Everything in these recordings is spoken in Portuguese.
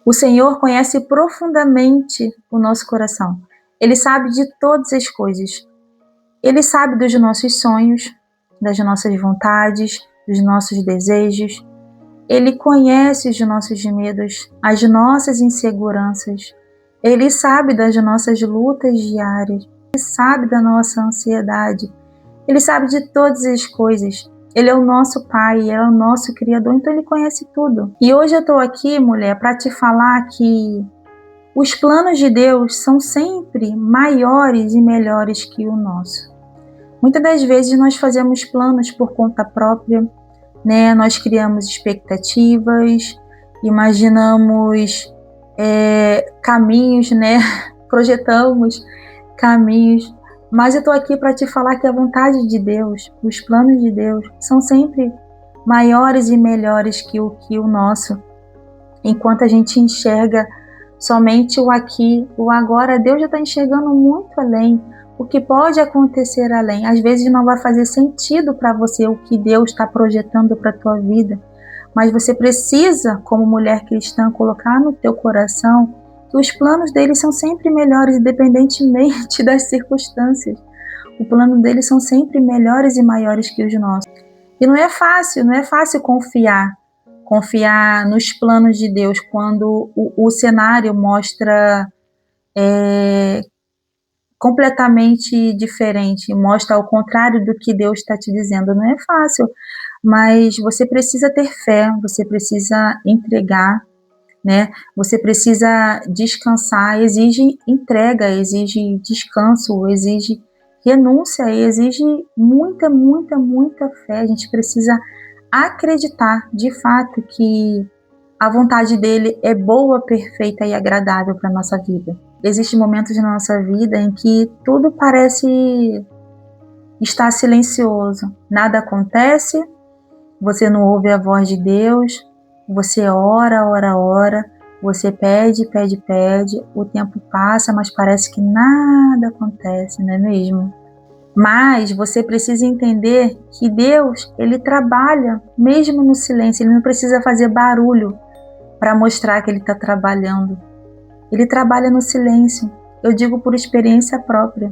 O Senhor conhece profundamente o nosso coração. Ele sabe de todas as coisas. Ele sabe dos nossos sonhos, das nossas vontades, dos nossos desejos. Ele conhece os nossos medos, as nossas inseguranças. Ele sabe das nossas lutas diárias. Ele sabe da nossa ansiedade. Ele sabe de todas as coisas. Ele é o nosso Pai, Ele é o nosso Criador, então Ele conhece tudo. E hoje eu estou aqui, mulher, para te falar que os planos de Deus são sempre maiores e melhores que o nosso. Muitas das vezes nós fazemos planos por conta própria, né? Nós criamos expectativas, imaginamos caminhos, né? Projetamos caminhos, mas eu estou aqui para te falar que a vontade de Deus, os planos de Deus, são sempre maiores e melhores que o nosso. Enquanto a gente enxerga somente o aqui, o agora, Deus já está enxergando muito além. O que pode acontecer além. Às vezes não vai fazer sentido para você o que Deus está projetando para a tua vida, mas você precisa, como mulher cristã, colocar no teu coração que os planos dele são sempre melhores, independentemente das circunstâncias. O plano dele são sempre melhores e maiores que os nossos. E não é fácil confiar nos planos de Deus quando o cenário mostra completamente diferente, mostra ao contrário do que Deus está te dizendo. Não é fácil, mas você precisa ter fé, você precisa entregar, né? Você precisa descansar, exige entrega, exige descanso, exige renúncia, exige muita fé. A gente precisa acreditar de fato que a vontade dele é boa, perfeita e agradável para a nossa vida. Existem momentos na nossa vida em que tudo parece estar silencioso, nada acontece, você não ouve a voz de Deus, você ora, você pede, o tempo passa, mas parece que nada acontece, não é mesmo? Mas você precisa entender que Deus, Ele trabalha mesmo no silêncio, Ele não precisa fazer barulho para mostrar que Ele está trabalhando. Ele trabalha no silêncio. Eu digo por experiência própria.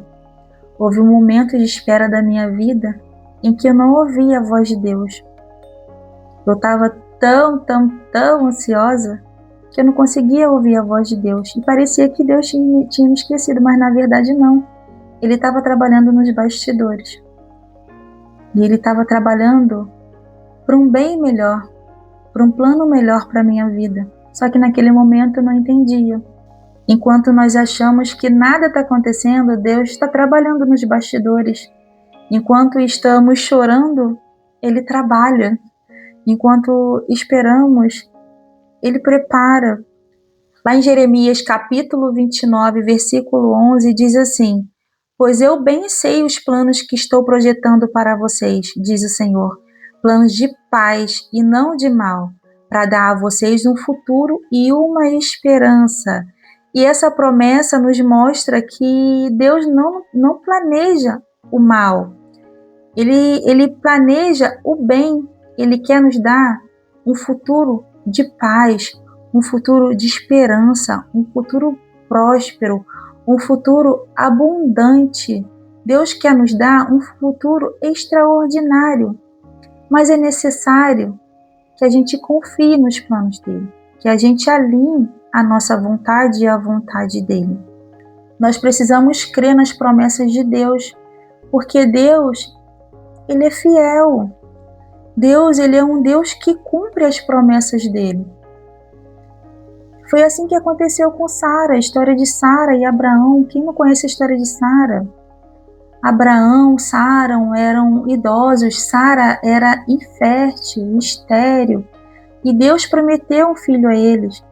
Houve um momento de espera da minha vida em que eu não ouvia a voz de Deus. Eu estava tão ansiosa que eu não conseguia ouvir a voz de Deus. E parecia que Deus tinha me esquecido, mas na verdade não. Ele estava trabalhando nos bastidores. E Ele estava trabalhando para um bem melhor, para um plano melhor para a minha vida. Só que naquele momento eu não entendia. Enquanto nós achamos que nada está acontecendo, Deus está trabalhando nos bastidores. Enquanto estamos chorando, Ele trabalha. Enquanto esperamos, Ele prepara. Lá em Jeremias capítulo 29, versículo 11, diz assim: pois eu bem sei os planos que estou projetando para vocês, diz o Senhor, planos de paz e não de mal, para dar a vocês um futuro e uma esperança. E essa promessa nos mostra que Deus não planeja o mal. Ele planeja o bem. Ele quer nos dar um futuro de paz, um futuro de esperança, um futuro próspero, um futuro abundante. Deus quer nos dar um futuro extraordinário. Mas é necessário que a gente confie nos planos dele, que a gente alinhe a nossa vontade e a vontade dele. Nós precisamos crer nas promessas de Deus, porque Deus, Ele é fiel. Deus, Ele é um Deus que cumpre as promessas dele. Foi assim que aconteceu com Sara, a história de Sara e Abraão. Quem não conhece a história de Sara? Abraão, Sara eram idosos, Sara era infértil, estéril, e Deus prometeu um filho a eles.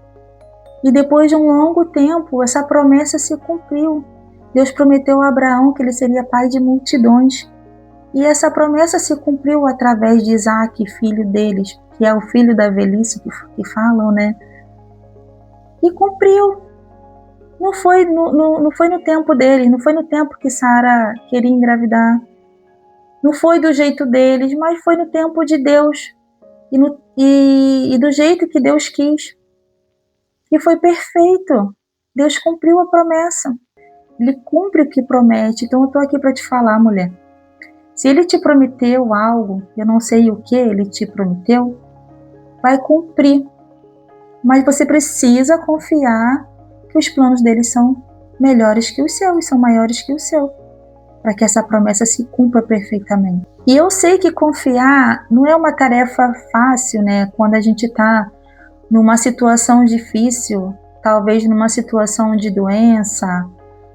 E depois de um longo tempo, essa promessa se cumpriu. Deus prometeu a Abraão que ele seria pai de multidões. E essa promessa se cumpriu através de Isaac, filho deles, que é o filho da velhice que falam, né? E cumpriu. Não foi no tempo deles, não foi no tempo que Sara queria engravidar. Não foi do jeito deles, mas foi no tempo de Deus. E do jeito que Deus quis. E foi perfeito. Deus cumpriu a promessa. Ele cumpre o que promete. Então eu estou aqui para te falar, mulher. Se ele te prometeu algo, eu não sei o que ele te prometeu, vai cumprir. Mas você precisa confiar que os planos dele são melhores que os seus, são maiores que o seu, para que essa promessa se cumpra perfeitamente. E eu sei que confiar não é uma tarefa fácil, né? Quando a gente está numa situação difícil, talvez numa situação de doença,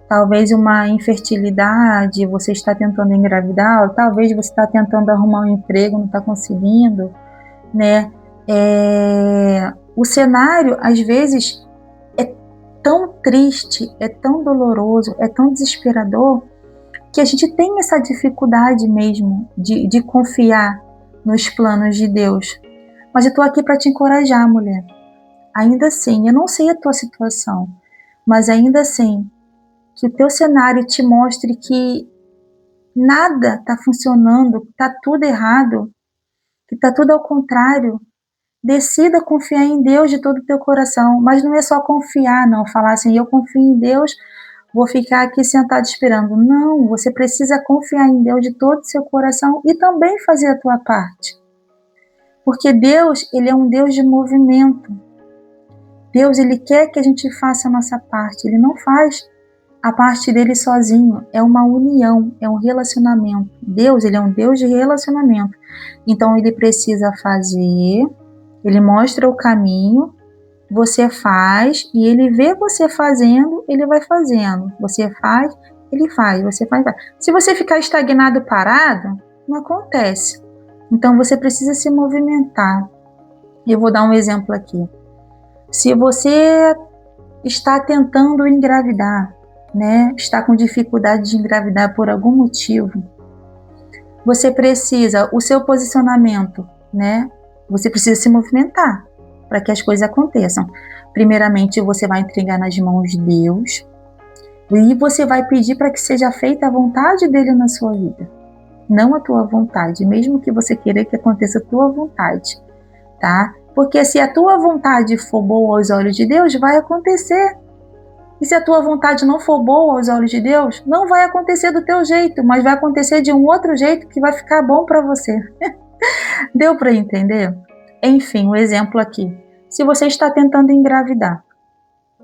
talvez uma infertilidade, você está tentando engravidar, ou talvez você está tentando arrumar um emprego, não está conseguindo, né? O cenário, às vezes, é tão triste, é tão doloroso, é tão desesperador, que a gente tem essa dificuldade mesmo de confiar nos planos de Deus. Mas eu estou aqui para te encorajar, mulher. Ainda assim, eu não sei a tua situação, mas ainda assim, que o teu cenário te mostre que nada está funcionando, que está tudo errado, que está tudo ao contrário. Decida confiar em Deus de todo o teu coração, mas não é só confiar, não, falar assim, eu confio em Deus, vou ficar aqui sentado esperando. Não, você precisa confiar em Deus de todo o seu coração e também fazer a tua parte. Porque Deus, ele é um Deus de movimento. Deus, ele quer que a gente faça a nossa parte, ele não faz a parte dele sozinho, é uma união, é um relacionamento. Deus, ele é um Deus de relacionamento. Então, ele precisa fazer, ele mostra o caminho, você faz, e ele vê você fazendo, ele vai fazendo. Você faz, ele faz, você faz. Se você ficar estagnado, parado, não acontece. Então, você precisa se movimentar. Eu vou dar um exemplo aqui. Se você está tentando engravidar, né, está com dificuldade de engravidar por algum motivo, você precisa, o seu posicionamento, né, você precisa se movimentar para que as coisas aconteçam. Primeiramente, você vai entregar nas mãos de Deus e você vai pedir para que seja feita a vontade dele na sua vida, não a tua vontade, mesmo que você queira que aconteça a tua vontade, tá? Porque se a tua vontade for boa aos olhos de Deus, vai acontecer. E se a tua vontade não for boa aos olhos de Deus, não vai acontecer do teu jeito, mas vai acontecer de um outro jeito que vai ficar bom para você. Deu para entender? Enfim, o exemplo aqui. Se você está tentando engravidar,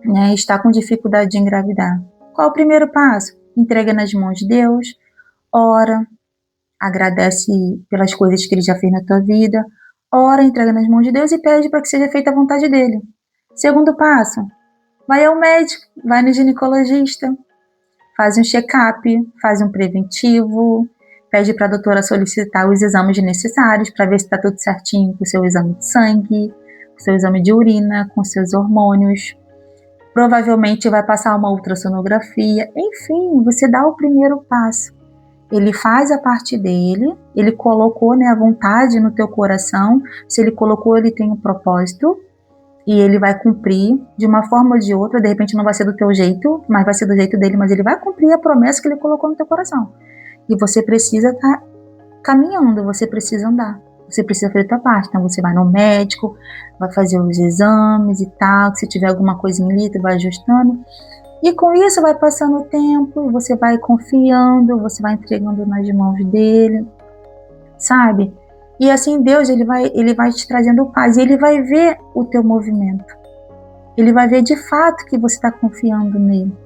né, está com dificuldade de engravidar, qual é o primeiro passo? Entrega nas mãos de Deus, ora, agradece pelas coisas que ele já fez na tua vida, ora, entrega nas mãos de Deus e pede para que seja feita a vontade dele. Segundo passo, vai ao médico, vai no ginecologista, faz um check-up, faz um preventivo, pede para a doutora solicitar os exames necessários para ver se está tudo certinho com o seu exame de sangue, com o seu exame de urina, com seus hormônios. Provavelmente vai passar uma ultrassonografia. Enfim, você dá o primeiro passo. Ele faz a parte dele, ele colocou, né, a vontade no teu coração. Se ele colocou, ele tem um propósito. E ele vai cumprir de uma forma ou de outra, de repente não vai ser do teu jeito, mas vai ser do jeito dele, mas ele vai cumprir a promessa que ele colocou no teu coração. E você precisa estar caminhando, você precisa andar, você precisa fazer a tua parte. Então você vai no médico, vai fazer os exames e tal, se tiver alguma coisinha ali, tu vai ajustando. E com isso vai passando o tempo, você vai confiando, você vai entregando nas mãos dele, sabe? E assim Deus, ele vai te trazendo paz, e ele vai ver o teu movimento. Ele vai ver de fato que você está confiando nele.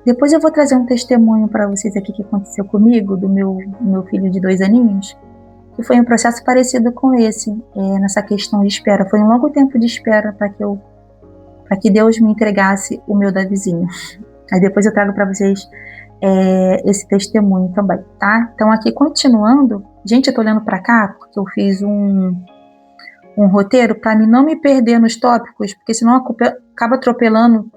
Depois eu vou trazer um testemunho para vocês aqui que aconteceu comigo, do meu filho de 2 aninhos, que foi um processo parecido com esse, nessa questão de espera. Foi um longo tempo de espera para que Deus me entregasse o meu Davizinho. Aí depois eu trago para vocês esse testemunho também, tá? Então aqui continuando, gente, eu tô olhando para cá porque eu fiz um roteiro para mim não me perder nos tópicos, porque senão acaba atropelando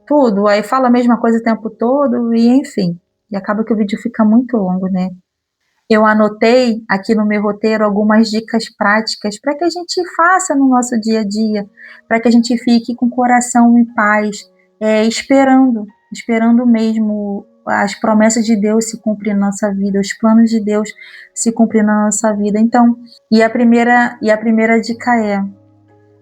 tudo, aí fala a mesma coisa o tempo todo e enfim, e acaba que o vídeo fica muito longo, né? Eu anotei aqui no meu roteiro algumas dicas práticas para que a gente faça no nosso dia a dia, para que a gente fique com o coração em paz, esperando mesmo as promessas de Deus se cumprirem na nossa vida, os planos de Deus se cumprirem na nossa vida. Então, e a primeira dica é: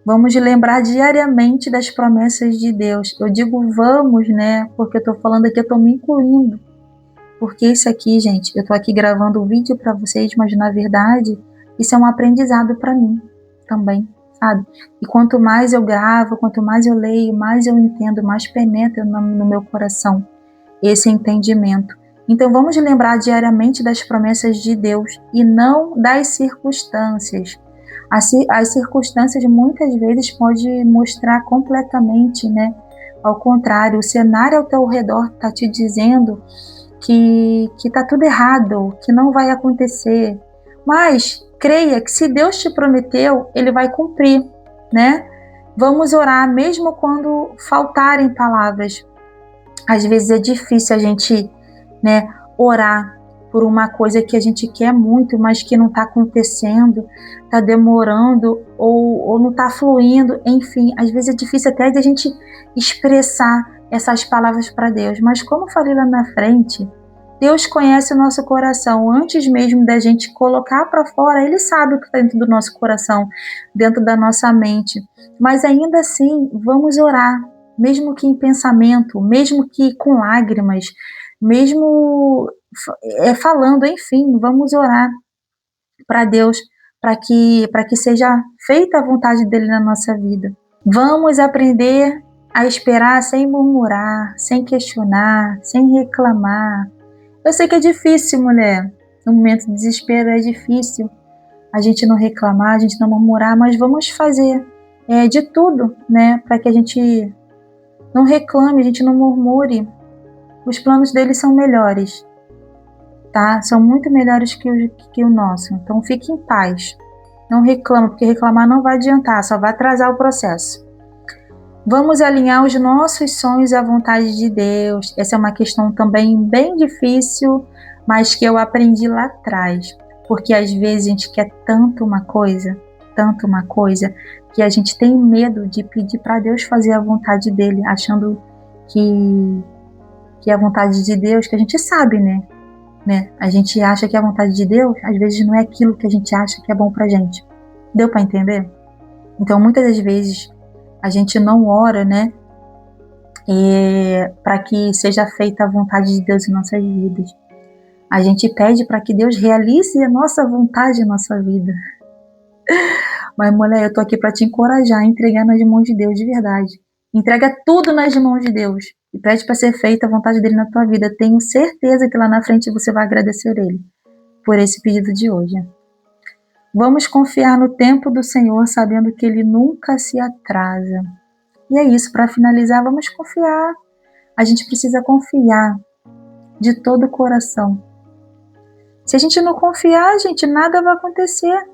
Vamos lembrar diariamente das promessas de Deus. Eu digo vamos, né? Porque eu estou falando aqui, eu estou me incluindo. Porque isso aqui, gente, eu estou aqui gravando o vídeo para vocês, mas na verdade, isso é um aprendizado para mim também, sabe? E quanto mais eu gravo, quanto mais eu leio, mais eu entendo, mais penetra no meu coração esse entendimento. Então vamos lembrar diariamente das promessas de Deus e não das circunstâncias. As circunstâncias muitas vezes podem mostrar completamente, né? Ao contrário, o cenário ao teu redor está te dizendo que está tudo errado, que não vai acontecer. Mas creia que se Deus te prometeu, Ele vai cumprir, né? Vamos orar mesmo quando faltarem palavras. Às vezes é difícil a gente, né, orar por uma coisa que a gente quer muito, mas que não está acontecendo, está demorando ou não está fluindo. Enfim, às vezes é difícil até de a gente expressar essas palavras para Deus. Mas como eu falei lá na frente, Deus conhece o nosso coração. Antes mesmo da gente colocar para fora, Ele sabe o que está dentro do nosso coração, dentro da nossa mente. Mas ainda assim, vamos orar, mesmo que em pensamento, mesmo que com lágrimas, mesmo falando, enfim, vamos orar para Deus, para que seja feita a vontade dele na nossa vida. Vamos aprender a esperar sem murmurar, sem questionar, sem reclamar. Eu sei que é difícil, mulher. No momento de desespero é difícil a gente não reclamar, a gente não murmurar, mas vamos fazer de tudo, né, para que a gente não reclame, a gente não murmure. Os planos dele são melhores, tá? São muito melhores que o nosso. Então fique em paz. Não reclama, porque reclamar não vai adiantar, só vai atrasar o processo. Vamos alinhar os nossos sonhos à vontade de Deus. Essa é uma questão também bem difícil, mas que eu aprendi lá atrás. Porque às vezes a gente quer tanto uma coisa, que a gente tem medo de pedir para Deus fazer a vontade dele, achando que a vontade de Deus, que a gente sabe, né? A gente acha que a vontade de Deus, às vezes não é aquilo que a gente acha que é bom pra gente. Deu para entender? Então, muitas das vezes, a gente não ora, né? Para que seja feita a vontade de Deus em nossas vidas. A gente pede para que Deus realize a nossa vontade em nossa vida. Mas, mulher, eu tô aqui para te encorajar a entregar nas mãos de Deus de verdade. Entrega tudo nas mãos de Deus e pede para ser feita a vontade dele na tua vida. Tenho certeza que lá na frente você vai agradecer ele por esse pedido de hoje. Vamos confiar no tempo do Senhor, sabendo que ele nunca se atrasa. E é isso, para finalizar, vamos confiar. A gente precisa confiar de todo o coração. Se a gente não confiar, gente, nada vai acontecer.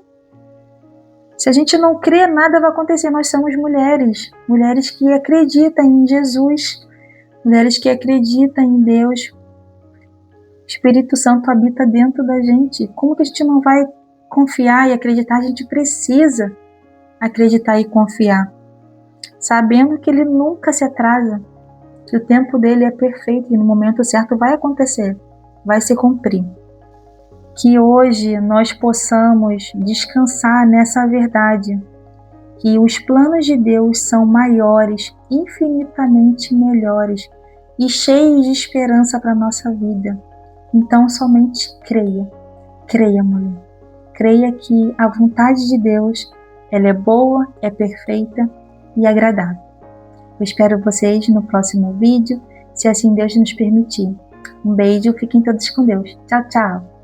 Se a gente não crê, nada vai acontecer. Nós somos mulheres que acreditam em Jesus, mulheres que acreditam em Deus. O Espírito Santo habita dentro da gente. Como que a gente não vai confiar e acreditar? A gente precisa acreditar e confiar, sabendo que ele nunca se atrasa, que o tempo dele é perfeito e no momento certo vai acontecer, vai se cumprir. Que hoje nós possamos descansar nessa verdade, que os planos de Deus são maiores, infinitamente melhores e cheios de esperança para a nossa vida. Então somente creia, mulher. Creia que a vontade de Deus, ela é boa, é perfeita e agradável. Eu espero vocês no próximo vídeo, se assim Deus nos permitir. Um beijo, fiquem todos com Deus. Tchau, tchau!